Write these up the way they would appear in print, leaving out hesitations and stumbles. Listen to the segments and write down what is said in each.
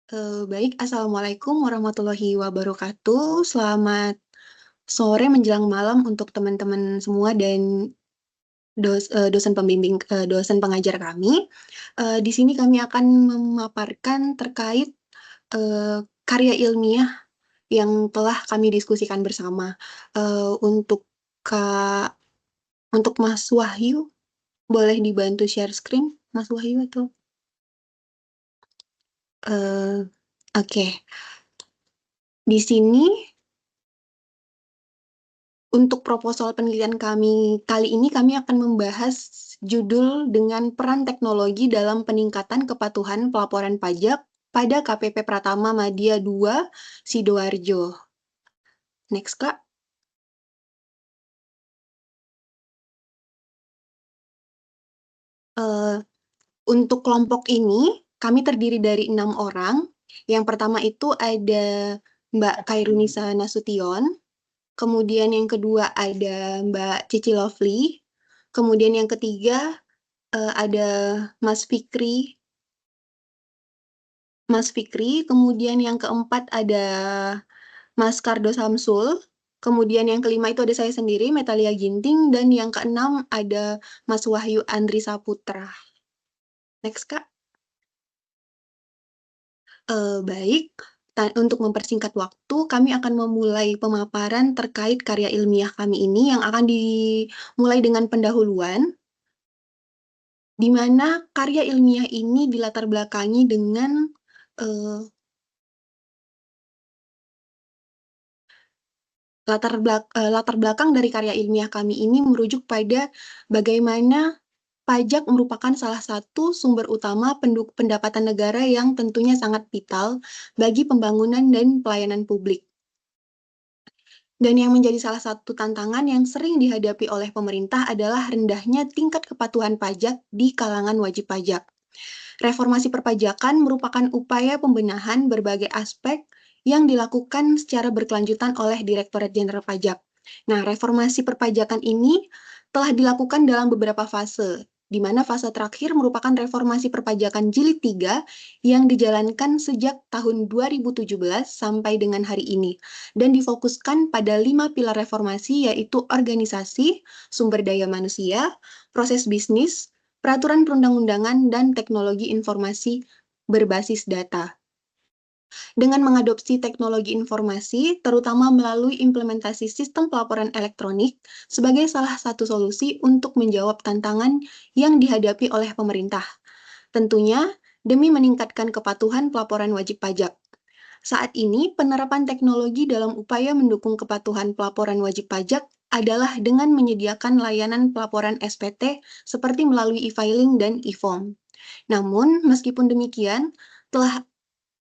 Baik, Assalamualaikum warahmatullahi wabarakatuh. Selamat sore menjelang malam untuk teman-teman semua dan dosen pembimbing, dosen pengajar kami. Di sini kami akan memaparkan terkait, karya ilmiah yang telah kami diskusikan bersama. Untuk Kak untuk Mas Wahyu, boleh dibantu share screen, Mas Wahyu atau oke. Di sini untuk proposal penelitian kami kali ini, kami akan membahas judul dengan peran teknologi dalam peningkatan kepatuhan pelaporan pajak pada KPP Pratama Madya II, Sidoarjo. Next, Kak. Untuk kelompok ini, kami terdiri dari 6 orang. Yang pertama itu ada Mbak Kairunisa Nasution, kemudian yang kedua ada Mbak Cici Lovely, kemudian yang ketiga ada Mas Fikri, kemudian yang keempat ada Mas Kardo Samsul, kemudian yang kelima itu ada saya sendiri, Metalia Ginting, dan yang keenam ada Mas Wahyu Andri Saputra. Next, Kak. Baik, untuk mempersingkat waktu, kami akan memulai pemaparan terkait karya ilmiah kami ini yang akan dimulai dengan pendahuluan, di mana karya ilmiah ini dilatar belakangi dengan latar belakang dari karya ilmiah kami ini merujuk pada bagaimana pajak merupakan salah satu sumber utama pendapatan negara yang tentunya sangat vital bagi pembangunan dan pelayanan publik. Dan yang menjadi salah satu tantangan yang sering dihadapi oleh pemerintah adalah rendahnya tingkat kepatuhan pajak di kalangan wajib pajak. Reformasi perpajakan merupakan upaya pembenahan berbagai aspek yang dilakukan secara berkelanjutan oleh Direktorat Jenderal Pajak. Nah, reformasi perpajakan ini telah dilakukan dalam beberapa fase, di mana fase terakhir merupakan reformasi perpajakan jilid 3 yang dijalankan sejak tahun 2017 sampai dengan hari ini, dan difokuskan pada 5 pilar reformasi, yaitu organisasi, sumber daya manusia, proses bisnis, peraturan perundang-undangan, dan teknologi informasi berbasis data. Dengan mengadopsi teknologi informasi, terutama melalui implementasi sistem pelaporan elektronik sebagai salah satu solusi untuk menjawab tantangan yang dihadapi oleh pemerintah. Tentunya, demi meningkatkan kepatuhan pelaporan wajib pajak. Saat ini, penerapan teknologi dalam upaya mendukung kepatuhan pelaporan wajib pajak adalah dengan menyediakan layanan pelaporan SPT seperti melalui e-filing dan e-form. Namun, meskipun demikian,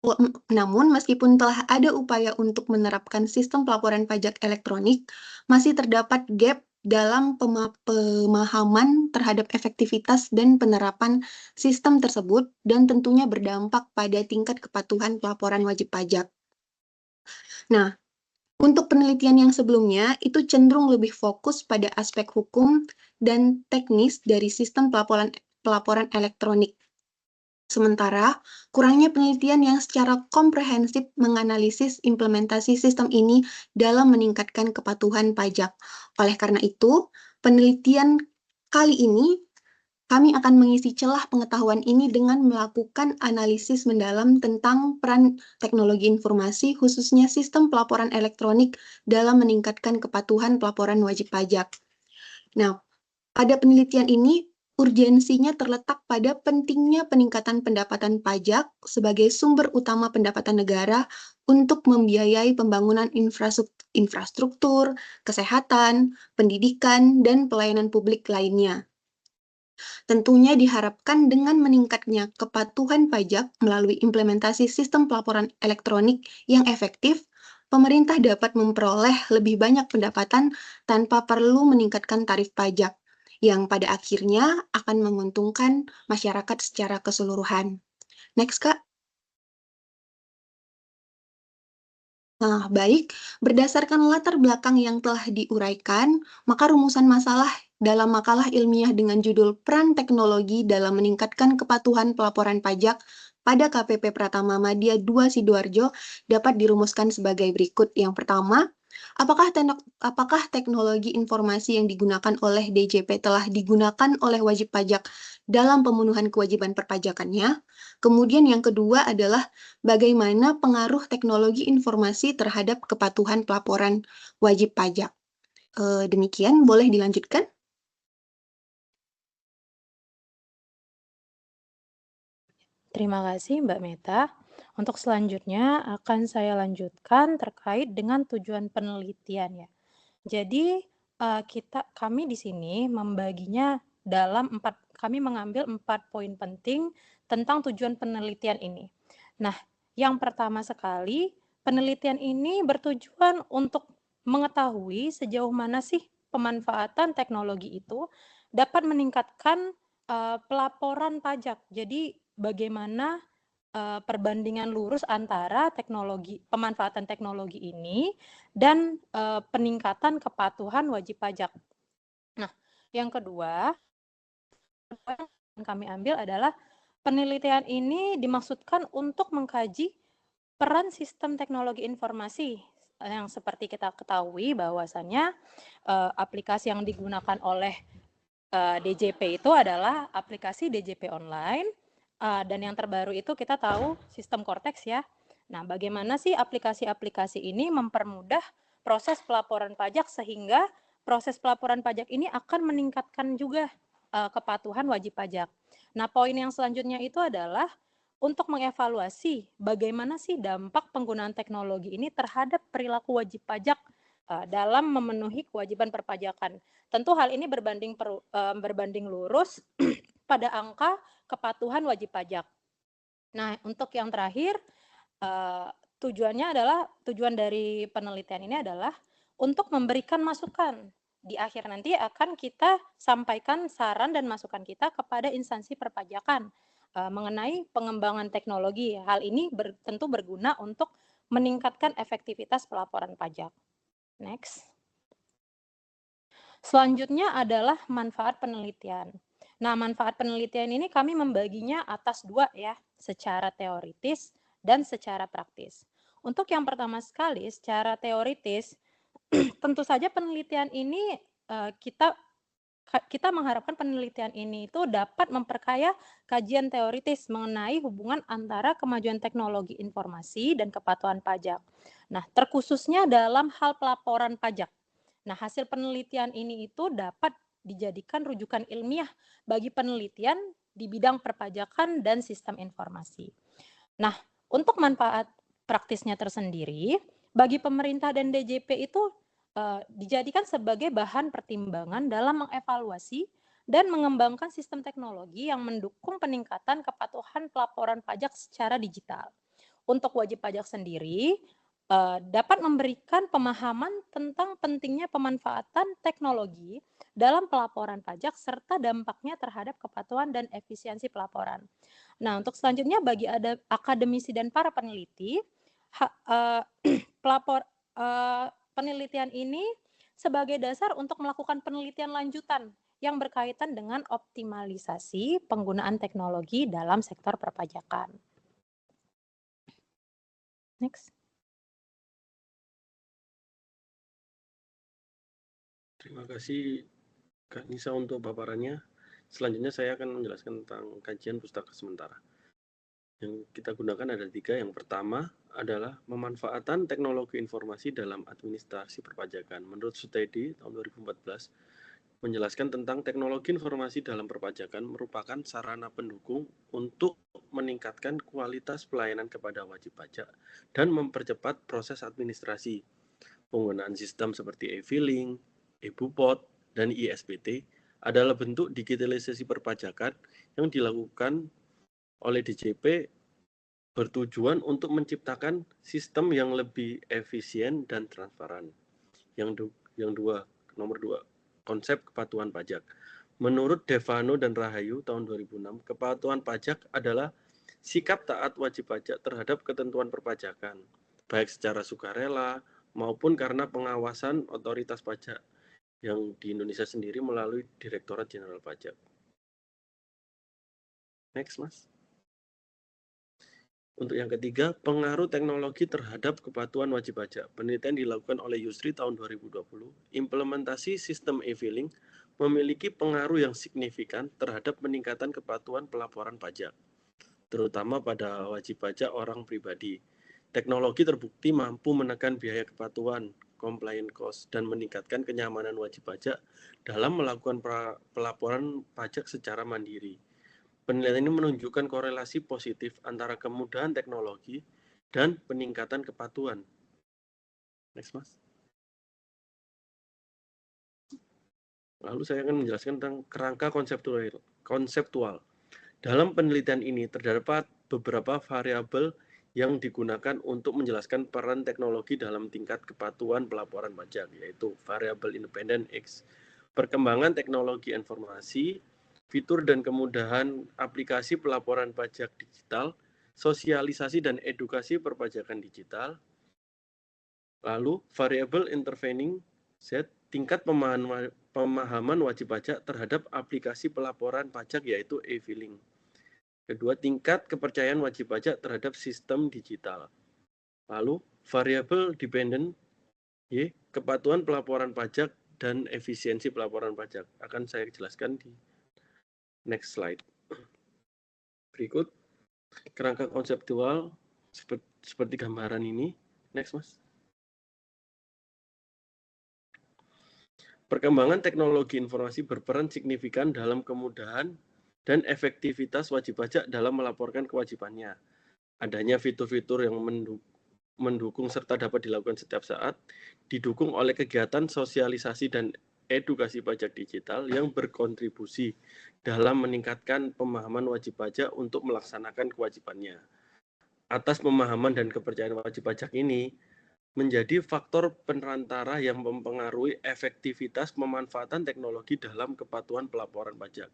meskipun telah ada upaya untuk menerapkan sistem pelaporan pajak elektronik, masih terdapat gap dalam pemahaman terhadap efektivitas dan penerapan sistem tersebut, dan tentunya berdampak pada tingkat kepatuhan pelaporan wajib pajak. Nah, untuk penelitian yang sebelumnya, itu cenderung lebih fokus pada aspek hukum dan teknis dari sistem pelaporan elektronik. Sementara, kurangnya penelitian yang secara komprehensif menganalisis implementasi sistem ini dalam meningkatkan kepatuhan pajak. Oleh karena itu, penelitian kali ini kami akan mengisi celah pengetahuan ini dengan melakukan analisis mendalam tentang peran teknologi informasi, khususnya sistem pelaporan elektronik dalam meningkatkan kepatuhan pelaporan wajib pajak. Nah, pada penelitian ini, urgensinya terletak pada pentingnya peningkatan pendapatan pajak sebagai sumber utama pendapatan negara untuk membiayai pembangunan infrastruktur, kesehatan, pendidikan, dan pelayanan publik lainnya. Tentunya diharapkan dengan meningkatnya kepatuhan pajak melalui implementasi sistem pelaporan elektronik yang efektif, pemerintah dapat memperoleh lebih banyak pendapatan tanpa perlu meningkatkan tarif pajak, yang pada akhirnya akan menguntungkan masyarakat secara keseluruhan. Next, Kak. Nah, baik, berdasarkan latar belakang yang telah diuraikan, maka rumusan masalah dalam makalah ilmiah dengan judul Peran Teknologi dalam Meningkatkan Kepatuhan Pelaporan Pajak pada KPP Pratama Madya 2 Sidoarjo dapat dirumuskan sebagai berikut. Yang pertama, apakah teknologi informasi yang digunakan oleh DJP telah digunakan oleh wajib pajak dalam pemenuhan kewajiban perpajakannya? Kemudian yang kedua adalah bagaimana pengaruh teknologi informasi terhadap kepatuhan pelaporan wajib pajak. Demikian, boleh dilanjutkan? Terima kasih Mbak Meta. Untuk selanjutnya akan saya lanjutkan terkait dengan tujuan penelitian ya. Jadi kami di sini membaginya dalam kami mengambil 4 poin penting tentang tujuan penelitian ini. Nah, yang pertama sekali, penelitian ini bertujuan untuk mengetahui sejauh mana sih pemanfaatan teknologi itu dapat meningkatkan pelaporan pajak. Jadi bagaimana perbandingan lurus antara pemanfaatan teknologi ini dan peningkatan kepatuhan wajib pajak. Nah, yang kedua yang kami ambil adalah penelitian ini dimaksudkan untuk mengkaji peran sistem teknologi informasi yang seperti kita ketahui bahwasannya aplikasi yang digunakan oleh DJP itu adalah aplikasi DJP online dan yang terbaru itu kita tahu sistem Cortex ya. Nah, bagaimana sih aplikasi-aplikasi ini mempermudah proses pelaporan pajak sehingga proses pelaporan pajak ini akan meningkatkan juga kepatuhan wajib pajak. Nah, poin yang selanjutnya itu adalah untuk mengevaluasi bagaimana sih dampak penggunaan teknologi ini terhadap perilaku wajib pajak dalam memenuhi kewajiban perpajakan. Tentu hal ini berbanding lurus pada angka kepatuhan wajib pajak. Nah, untuk yang terakhir, tujuan dari penelitian ini adalah untuk memberikan masukan. Di akhir nanti akan kita sampaikan saran dan masukan kita kepada instansi perpajakan mengenai pengembangan teknologi. Hal ini tentu berguna untuk meningkatkan efektivitas pelaporan pajak. Next. Selanjutnya adalah manfaat penelitian. Nah, manfaat penelitian ini kami membaginya atas 2 ya, secara teoritis dan secara praktis. Untuk yang pertama sekali, secara teoritis, tentu saja penelitian ini kita mengharapkan penelitian ini itu dapat memperkaya kajian teoritis mengenai hubungan antara kemajuan teknologi informasi dan kepatuhan pajak. Nah, terkhususnya dalam hal pelaporan pajak. Nah, hasil penelitian ini itu dapat dijadikan rujukan ilmiah bagi penelitian di bidang perpajakan dan sistem informasi. Nah, untuk manfaat praktisnya tersendiri, bagi pemerintah dan DJP itu dijadikan sebagai bahan pertimbangan dalam mengevaluasi dan mengembangkan sistem teknologi yang mendukung peningkatan kepatuhan pelaporan pajak secara digital. Untuk wajib pajak sendiri, dapat memberikan pemahaman tentang pentingnya pemanfaatan teknologi dalam pelaporan pajak serta dampaknya terhadap kepatuhan dan efisiensi pelaporan. Nah, untuk selanjutnya bagi akademisi dan para peneliti, penelitian ini sebagai dasar untuk melakukan penelitian lanjutan yang berkaitan dengan optimalisasi penggunaan teknologi dalam sektor perpajakan. Next. Terima kasih Kak Nisa untuk paparannya. Selanjutnya saya akan menjelaskan tentang kajian pustaka sementara. Yang kita gunakan ada 3. Yang pertama adalah pemanfaatan teknologi informasi dalam administrasi perpajakan. Menurut Sutedi tahun 2014 menjelaskan tentang teknologi informasi dalam perpajakan merupakan sarana pendukung untuk meningkatkan kualitas pelayanan kepada wajib pajak dan mempercepat proses administrasi. Penggunaan sistem seperti e-filing, e-bupot, dan ISPT adalah bentuk digitalisasi perpajakan yang dilakukan oleh DJP bertujuan untuk menciptakan sistem yang lebih efisien dan transparan. Nomor dua, konsep kepatuhan pajak. Menurut Devano dan Rahayu tahun 2006, kepatuhan pajak adalah sikap taat wajib pajak terhadap ketentuan perpajakan, baik secara sukarela maupun karena pengawasan otoritas pajak yang di Indonesia sendiri melalui Direktorat Jenderal Pajak. Next, Mas. Untuk yang ketiga, pengaruh teknologi terhadap kepatuhan wajib pajak. Penelitian dilakukan oleh Yusri tahun 2020. Implementasi sistem e-filing memiliki pengaruh yang signifikan terhadap peningkatan kepatuhan pelaporan pajak, terutama pada wajib pajak orang pribadi. Teknologi terbukti mampu menekan biaya kepatuhan, compliance cost, dan meningkatkan kenyamanan wajib pajak dalam melakukan pelaporan pajak secara mandiri. Penelitian ini menunjukkan korelasi positif antara kemudahan teknologi dan peningkatan kepatuhan. Next, Mas. Lalu saya akan menjelaskan tentang kerangka konseptual. Dalam penelitian ini terdapat beberapa variabel yang digunakan untuk menjelaskan peran teknologi dalam tingkat kepatuhan pelaporan pajak, yaitu variabel independen X, perkembangan teknologi informasi, fitur dan kemudahan aplikasi pelaporan pajak digital, sosialisasi dan edukasi perpajakan digital. Lalu variabel intervening Z, tingkat pemahaman wajib pajak terhadap aplikasi pelaporan pajak yaitu e-filing. Kedua, tingkat kepercayaan wajib pajak terhadap sistem digital. Lalu variabel dependent Y, kepatuhan pelaporan pajak dan efisiensi pelaporan pajak. Akan saya jelaskan di next slide. Berikut kerangka konseptual seperti gambaran ini. Next, Mas. Perkembangan teknologi informasi berperan signifikan dalam kemudahan dan efektivitas wajib pajak dalam melaporkan kewajibannya. Adanya fitur-fitur yang mendukung serta dapat dilakukan setiap saat, didukung oleh kegiatan sosialisasi dan edukasi pajak digital yang berkontribusi dalam meningkatkan pemahaman wajib pajak untuk melaksanakan kewajibannya. Atas pemahaman dan kepercayaan wajib pajak ini, menjadi faktor penerantara yang mempengaruhi efektivitas pemanfaatan teknologi dalam kepatuhan pelaporan pajak.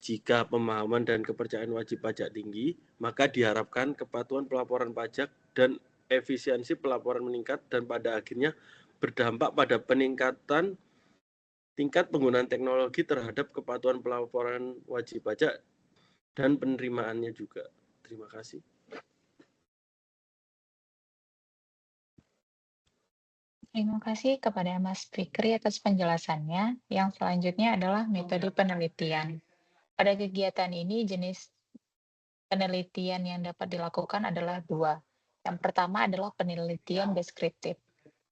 Jika pemahaman dan kepercayaan wajib pajak tinggi, maka diharapkan kepatuhan pelaporan pajak dan efisiensi pelaporan meningkat dan pada akhirnya berdampak pada peningkatan tingkat penggunaan teknologi terhadap kepatuhan pelaporan wajib pajak dan penerimaannya juga. Terima kasih. Terima kasih kepada Mas Fikri atas penjelasannya. Yang selanjutnya adalah metode penelitian. Pada kegiatan ini, jenis penelitian yang dapat dilakukan adalah dua. Yang pertama adalah penelitian deskriptif.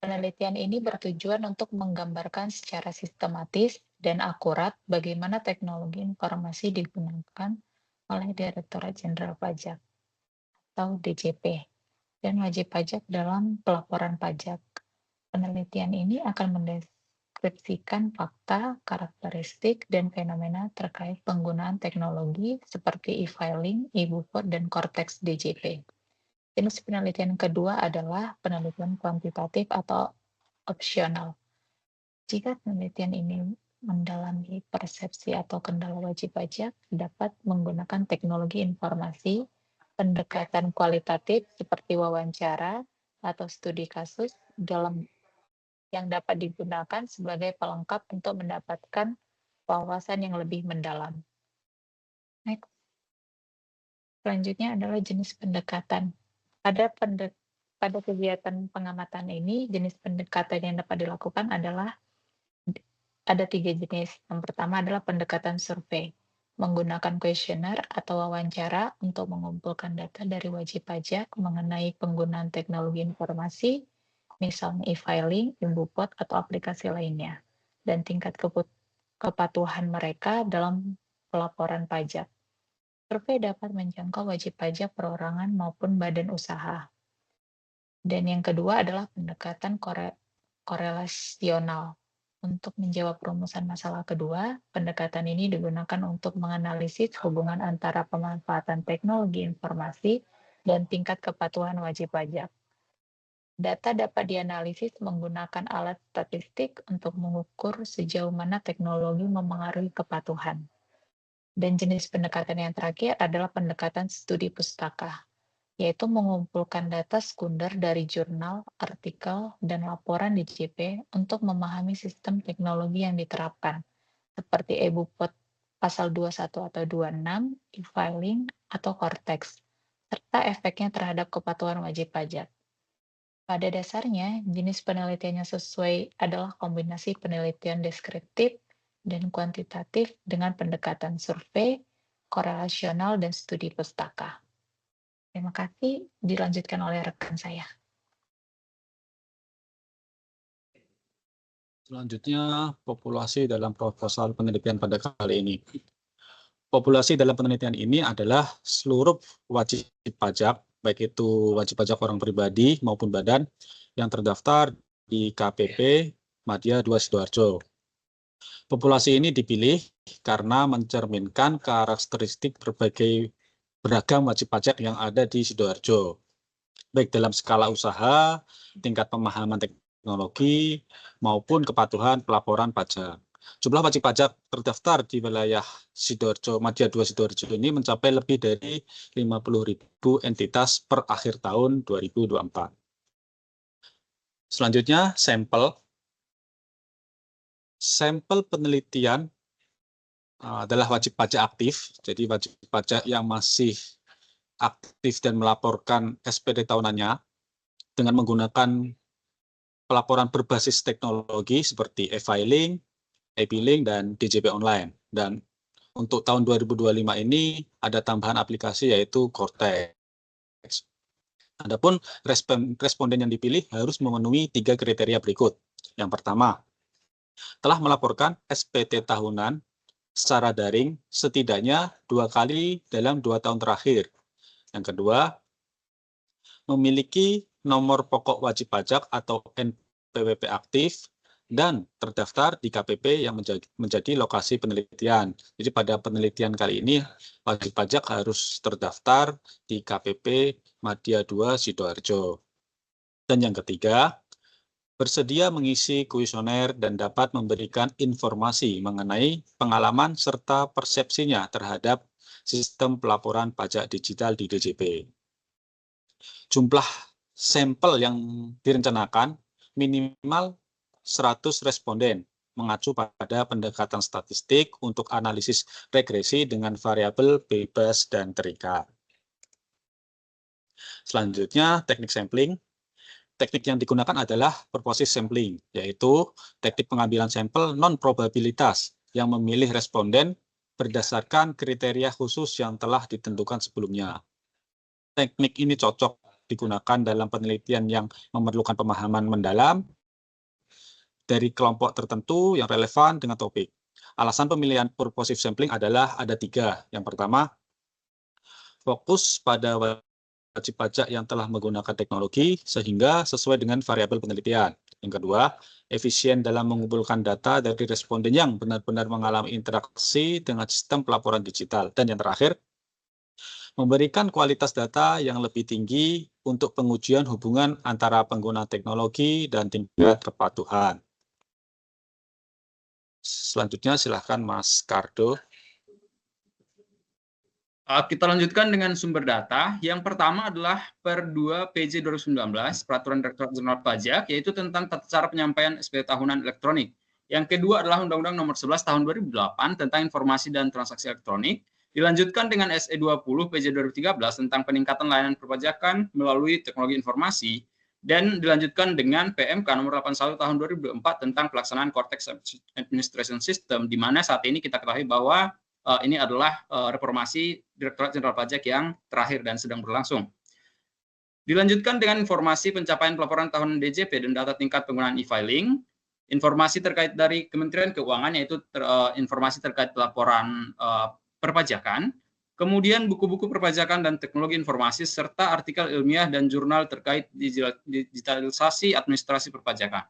Penelitian ini bertujuan untuk menggambarkan secara sistematis dan akurat bagaimana teknologi informasi digunakan oleh Direktorat Jenderal Pajak atau DJP dan wajib pajak dalam pelaporan pajak. Penelitian ini akan mendeskripsikan fakta, karakteristik, dan fenomena terkait penggunaan teknologi seperti e-filing, e-bupot, dan Cortex DJP. Jenis penelitian kedua adalah penelitian kuantitatif atau opsional. Jika penelitian ini mendalami persepsi atau kendala wajib pajak, dapat menggunakan teknologi informasi, pendekatan kualitatif seperti wawancara atau studi kasus dalam yang dapat digunakan sebagai pelengkap untuk mendapatkan wawasan yang lebih mendalam. Next. Selanjutnya adalah jenis pendekatan. Pada kegiatan pengamatan ini, jenis pendekatan yang dapat dilakukan adalah ada 3 jenis. Yang pertama adalah pendekatan survei, menggunakan kuesioner atau wawancara untuk mengumpulkan data dari wajib pajak mengenai penggunaan teknologi informasi, misalnya e-filing, e-bupot, atau aplikasi lainnya, dan tingkat kepatuhan mereka dalam pelaporan pajak. Survei dapat menjangkau wajib pajak perorangan maupun badan usaha. Dan yang kedua adalah pendekatan korelasional. Untuk menjawab rumusan masalah kedua, pendekatan ini digunakan untuk menganalisis hubungan antara pemanfaatan teknologi informasi dan tingkat kepatuhan wajib pajak. Data dapat dianalisis menggunakan alat statistik untuk mengukur sejauh mana teknologi memengaruhi kepatuhan. Dan jenis pendekatan yang terakhir adalah pendekatan studi pustaka, yaitu mengumpulkan data sekunder dari jurnal, artikel, dan laporan DJP untuk memahami sistem teknologi yang diterapkan, seperti e-bupot pasal 21 atau 26, e-filing, atau Cortex, serta efeknya terhadap kepatuhan wajib pajak. Pada dasarnya, jenis penelitian yang sesuai adalah kombinasi penelitian deskriptif dan kuantitatif dengan pendekatan survei, korelasional, dan studi pustaka. Terima kasih, dilanjutkan oleh rekan saya. Selanjutnya, populasi dalam proposal penelitian pada kali ini. Populasi dalam penelitian ini adalah seluruh wajib pajak, baik itu wajib pajak orang pribadi maupun badan, yang terdaftar di KPP Madya 2 Sidoarjo. Populasi ini dipilih karena mencerminkan karakteristik berbagai beragam wajib pajak yang ada di Sidoarjo, baik dalam skala usaha, tingkat pemahaman teknologi, maupun kepatuhan pelaporan pajak. Jumlah wajib pajak terdaftar di wilayah Sidoarjo, Madya 2 Sidoarjo ini mencapai lebih dari 50.000 entitas per akhir tahun 2024. Selanjutnya, sampel penelitian adalah wajib pajak aktif, jadi wajib pajak yang masih aktif dan melaporkan SPD tahunannya dengan menggunakan pelaporan berbasis teknologi seperti e-filing, e-billing, dan DJP online. Dan untuk tahun 2025 ini ada tambahan aplikasi yaitu Cortex. Adapun responden yang dipilih harus memenuhi 3 kriteria berikut. Yang pertama, telah melaporkan SPT tahunan secara daring setidaknya 2 kali dalam 2 tahun terakhir. Yang kedua, memiliki nomor pokok wajib pajak atau NPWP aktif dan terdaftar di KPP yang menjadi lokasi penelitian. Jadi pada penelitian kali ini, wajib pajak harus terdaftar di KPP Madya 2 Sidoarjo. Dan yang ketiga, bersedia mengisi kuesioner dan dapat memberikan informasi mengenai pengalaman serta persepsinya terhadap sistem pelaporan pajak digital di DJP. Jumlah sampel yang direncanakan minimal 100 responden, mengacu pada pendekatan statistik untuk analisis regresi dengan variabel bebas dan terikat. Selanjutnya, teknik sampling. Teknik yang digunakan adalah purposive sampling, yaitu teknik pengambilan sampel non-probabilitas yang memilih responden berdasarkan kriteria khusus yang telah ditentukan sebelumnya. Teknik ini cocok digunakan dalam penelitian yang memerlukan pemahaman mendalam dari kelompok tertentu yang relevan dengan topik. Alasan pemilihan purposive sampling adalah ada 3. Yang pertama, fokus pada wajib pajak yang telah menggunakan teknologi sehingga sesuai dengan variabel penelitian. Yang kedua, efisien dalam mengumpulkan data dari responden yang benar-benar mengalami interaksi dengan sistem pelaporan digital. Dan yang terakhir, memberikan kualitas data yang lebih tinggi untuk pengujian hubungan antara pengguna teknologi dan tingkat kepatuhan. Selanjutnya silakan Mas Kardo. Kita lanjutkan dengan sumber data. Yang pertama adalah per 2 PJ 2019, Peraturan Direktorat Jenderal Pajak, yaitu tentang tata cara penyampaian SPT tahunan elektronik. Yang kedua adalah Undang-Undang Nomor 11 Tahun 2008 tentang Informasi dan Transaksi Elektronik. Dilanjutkan dengan SE 20 PJ 2013 tentang peningkatan layanan perpajakan melalui teknologi informasi. Dan dilanjutkan dengan PMK Nomor 81 Tahun 2004 tentang pelaksanaan Cortex Administration System, di mana saat ini kita ketahui bahwa ini adalah reformasi Direktorat Jenderal Pajak yang terakhir dan sedang berlangsung. Dilanjutkan dengan informasi pencapaian pelaporan tahunan DJP dan data tingkat penggunaan e-filing, informasi terkait dari Kementerian Keuangan, yaitu informasi terkait pelaporan perpajakan, kemudian buku-buku perpajakan dan teknologi informasi, serta artikel ilmiah dan jurnal terkait digitalisasi administrasi perpajakan.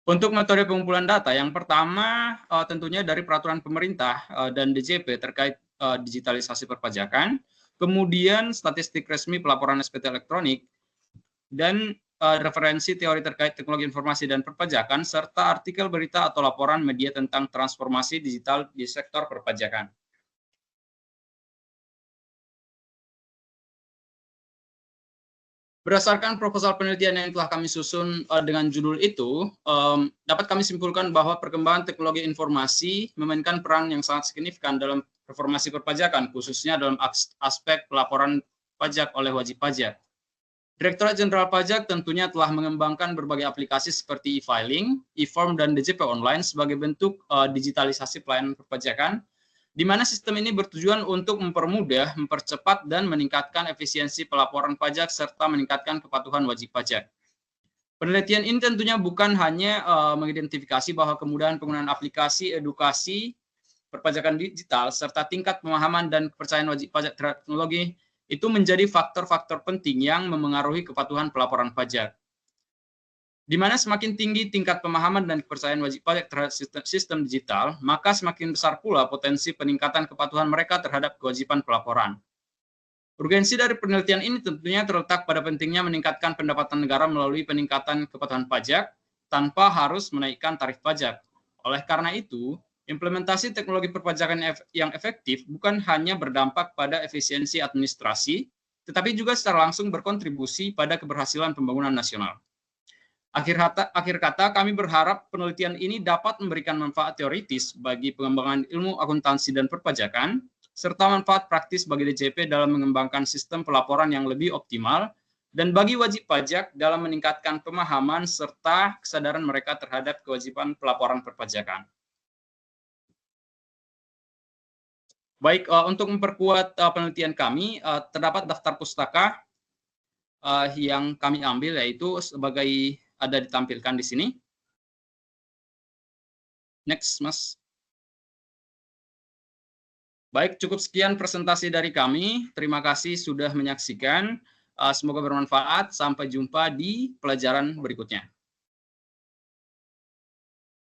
Untuk metode pengumpulan data, yang pertama tentunya dari peraturan pemerintah dan DJP terkait digitalisasi perpajakan, kemudian statistik resmi pelaporan SPT elektronik, dan referensi teori terkait teknologi informasi dan perpajakan, serta artikel berita atau laporan media tentang transformasi digital di sektor perpajakan. Berdasarkan proposal penelitian yang telah kami susun dengan judul itu, dapat kami simpulkan bahwa perkembangan teknologi informasi memainkan peran yang sangat signifikan dalam reformasi perpajakan, khususnya dalam aspek pelaporan pajak oleh wajib pajak. Direktorat Jenderal Pajak tentunya telah mengembangkan berbagai aplikasi seperti e-filing, e-form, dan DJP online sebagai bentuk digitalisasi pelayanan perpajakan, di mana sistem ini bertujuan untuk mempermudah, mempercepat, dan meningkatkan efisiensi pelaporan pajak serta meningkatkan kepatuhan wajib pajak. Penelitian ini tentunya bukan hanya mengidentifikasi bahwa kemudahan penggunaan aplikasi edukasi perpajakan digital serta tingkat pemahaman dan kepercayaan wajib pajak terhadap teknologi itu menjadi faktor-faktor penting yang memengaruhi kepatuhan pelaporan pajak. Di mana semakin tinggi tingkat pemahaman dan kepercayaan wajib pajak terhadap sistem digital, maka semakin besar pula potensi peningkatan kepatuhan mereka terhadap kewajiban pelaporan. Urgensi dari penelitian ini tentunya terletak pada pentingnya meningkatkan pendapatan negara melalui peningkatan kepatuhan pajak tanpa harus menaikkan tarif pajak. Oleh karena itu, implementasi teknologi perpajakan yang efektif bukan hanya berdampak pada efisiensi administrasi, tetapi juga secara langsung berkontribusi pada keberhasilan pembangunan nasional. Akhir kata, kami berharap penelitian ini dapat memberikan manfaat teoritis bagi pengembangan ilmu akuntansi dan perpajakan, serta manfaat praktis bagi DJP dalam mengembangkan sistem pelaporan yang lebih optimal, dan bagi wajib pajak dalam meningkatkan pemahaman serta kesadaran mereka terhadap kewajiban pelaporan perpajakan. Baik, untuk memperkuat penelitian kami, terdapat daftar pustaka yang kami ambil, yaitu sebagai ada ditampilkan di sini. Next, Mas. Baik, cukup sekian presentasi dari kami. Terima kasih sudah menyaksikan. Semoga bermanfaat. Sampai jumpa di pelajaran berikutnya.